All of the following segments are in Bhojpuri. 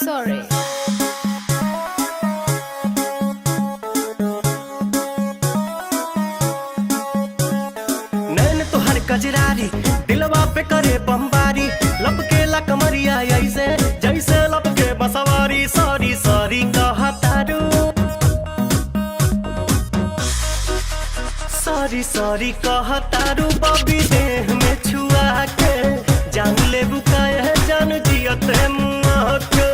Sorry. नैन तोहर कजरारी दिलवा पे करे बमबारी लपके ला कमरिया ऐसे जैसे लपके बसवारी सॉरी सॉरी कहतारू सॉरी सॉरी कहतारू बबी देह में छुआ के जान ले बुकाए जान जियते मुआ के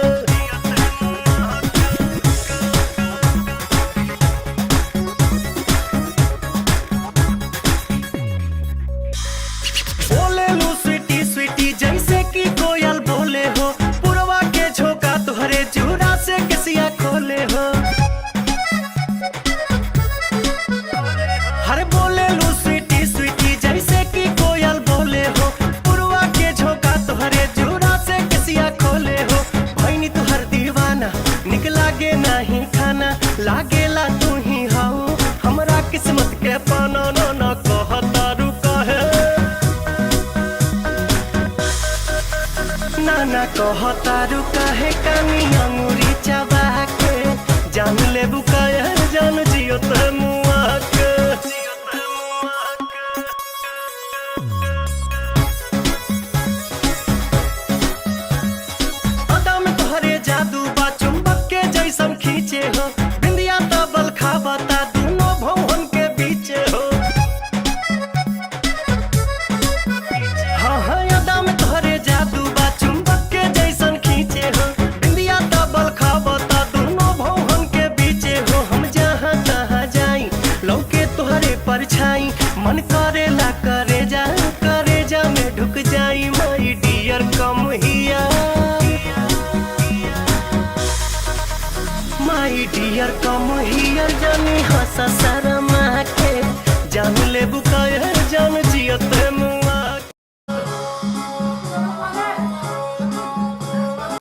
बोले लू स्वीटी स्वीटी जैसे कि कोयल बोले हो पुरवा के झोंका तुहरे चूड़ा से किसिया खोले हो हर बोले लू स्वीटी स्वीटी जैसे कि कोयल बोले हो पुरवा के झोंका तुहरे चूड़ा से किसिया खोले हो भैनी तुहर दीवाना निक लागे नहीं खाना लागेला तू ही हाउ हमरा किस्मत के पाना ना कहतारू कहे नाना कहतारू काहे कानी अंगूरी चबा के जान ले बुकाया जान जियो ते मुआ के अदा में तोहरे जादू बा चुंबक के जैसन खींचे हो बिंदिया तबल खाबता दोनों भवन के बीचे हो हाँ हाँ अदा में तोहरे जादू बा चुंबक के जैसन खींचे हो बिंदिया तबल खाबता दोनों भवन के बीचे हो हम जहाँ तहाँ जाई लौके तोहरे परछाई मन करेला करे जा में ढुक जाई माई डियर कम हिया माई डियर कम हियर जानी हंसा